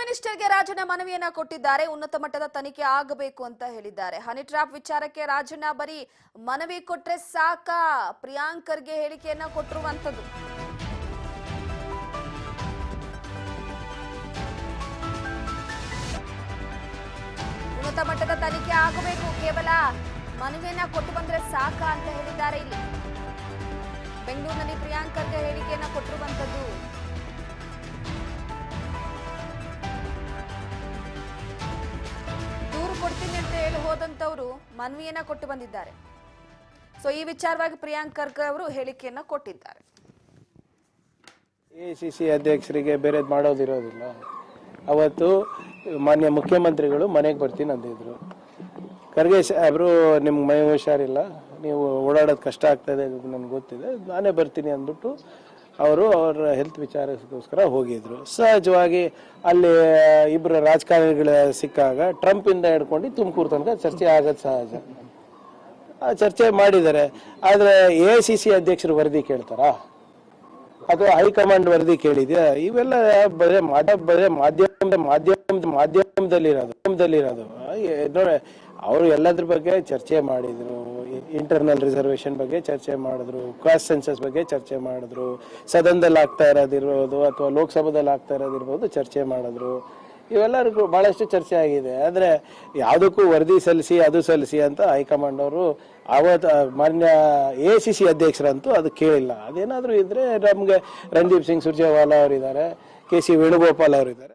ಮಿನಿಸ್ಟರ್ಗೆ ರಾಜಣ್ಣ ಮನವಿಯನ್ನ ಕೊಟ್ಟಿದ್ದಾರೆ. ಉನ್ನತ ಮಟ್ಟದ ತನಿಖೆ ಆಗಬೇಕು ಅಂತ ಹೇಳಿದ್ದಾರೆ. ಹನಿ ಟ್ರ್ಯಾಪ್ ವಿಚಾರಕ್ಕೆ ರಾಜಣ್ಣ ಬರೀ ಮನವಿ ಕೊಟ್ರೆ ಸಾಕಾ? ಪ್ರಿಯಾಂಕ್ ಖರ್ಗೆ ಹೇಳಿಕೆಯನ್ನ ಕೊಟ್ಟಿರುವಂತದ್ದು. ಉನ್ನತ ಮಟ್ಟದ ತನಿಖೆ ಆಗಬೇಕು, ಕೇವಲ ಮನವಿಯನ್ನ ಕೊಟ್ಟು ಬಂದ್ರೆ ಸಾಕಾ ಅಂತ ಹೇಳಿದ್ದಾರೆ. ಇಲ್ಲಿ ಬೆಂಗಳೂರಿನಲ್ಲಿ ಪ್ರಿಯಾಂಕ್ ಖರ್ಗೆ ಹೇಳಿಕೆಯನ್ನ ಕೊಟ್ಟಿರುವಂತದ್ದು. ಕೊಡ್ತೀನಿ ಅಂತ ಹೇಳಿ ಹೋದಂತವರು ಮನವಿಯನ್ನ ಕೊಟ್ಟು ಬಂದಿದ್ದಾರೆ. ಸೊ ಈ ವಿಚಾರವಾಗಿ ಪ್ರಿಯಾಂಕ್ ಖರ್ಗೆ ಅವರು ಹೇಳಿಕೆಯನ್ನ ಕೊಟ್ಟಿದ್ದಾರೆ. ಎಐಸಿಸಿ ಅಧ್ಯಕ್ಷರಿಗೆ ಬೇರೆ ಮಾಡೋದಿರೋದಿಲ್ಲ. ಅವತ್ತು ಮಾನ್ಯ ಮುಖ್ಯಮಂತ್ರಿಗಳು ಮನೆಗೆ ಬರ್ತೀನಿ ಅಂದಿದ್ರು. ಖರ್ಗೆ ಸಾಹೇಬರು ನಿಮ್ಗೆ ಮೈ ಹುಷಾರಿಲ್ಲ, ನೀವು ಓಡಾಡೋದು ಕಷ್ಟ ಆಗ್ತದೆ, ನನ್ಗೆ ಗೊತ್ತಿದೆ, ನಾನೇ ಬರ್ತೀನಿ ಅಂದ್ಬಿಟ್ಟು ಅವರು ಅವರ ಹೆಲ್ತ್ ವಿಚಾರಕ್ಕೋಸ್ಕರ ಹೋಗಿದ್ರು. ಸಹಜವಾಗಿ ಅಲ್ಲಿ ಇಬ್ಬರು ರಾಜಕಾರಣಿಗಳ ಸಿಕ್ಕಾಗ ಟ್ರಂಪ್ ಇಂದ ಹಿಡ್ಕೊಂಡು ತುಮಕೂರು ತನಕ ಚರ್ಚೆ ಆಗೋದು ಸಹಜ. ಆ ಚರ್ಚೆ ಮಾಡಿದ್ದಾರೆ. ಆದ್ರೆ ಎಐಸಿಸಿ ಅಧ್ಯಕ್ಷರು ವರದಿ ಕೇಳ್ತಾರಾ ಅಥವಾ ಹೈಕಮಾಂಡ್ ವರದಿ ಕೇಳಿದ್ಯಾ? ಇವೆಲ್ಲ ಬರೇ ಮಾಧ್ಯಮದಲ್ಲಿರೋದು. ನೋಡಿ, ಅವರು ಎಲ್ಲದ್ರ ಬಗ್ಗೆ ಚರ್ಚೆ ಮಾಡಿದ್ರು. ಇಂಟರ್ನಲ್ ರಿಸರ್ವೇಶನ್ ಬಗ್ಗೆ ಚರ್ಚೆ ಮಾಡಿದ್ರು, ಕಾಸ್ಟ್ ಸೆನ್ಸಸ್ ಬಗ್ಗೆ ಚರ್ಚೆ ಮಾಡಿದ್ರು, ಸದನದಲ್ಲಿ ಆಗ್ತಾ ಇರೋದಿರ್ಬೋದು ಅಥವಾ ಲೋಕಸಭಾದಲ್ಲಿ ಆಗ್ತಾ ಇರೋದಿರ್ಬೋದು ಚರ್ಚೆ ಮಾಡಿದ್ರು. ಇವೆಲ್ಲರಿಗೂ ಬಹಳಷ್ಟು ಚರ್ಚೆ ಆಗಿದೆ. ಆದ್ರೆ ಯಾವುದಕ್ಕೂ ವರದಿ ಸಲ್ಲಿಸಿ ಅದು ಸಲ್ಲಿಸಿ ಅಂತ ಹೈಕಮಾಂಡ್ ಅವರು ಮಾನ್ಯ ಎಐಸಿಸಿ ಅಧ್ಯಕ್ಷರಂತೂ ಅದು ಕೇಳಿಲ್ಲ. ಅದೇನಾದ್ರೂ ಇದ್ರೆ ನಮ್ಗೆ ರಣದೀಪ್ ಸಿಂಗ್ ಸುರ್ಜೇವಾಲಾ ಅವರಿದ್ದಾರೆ, ಕೆ ಸಿ ವೇಣುಗೋಪಾಲ್ ಅವರಿದ್ದಾರೆ.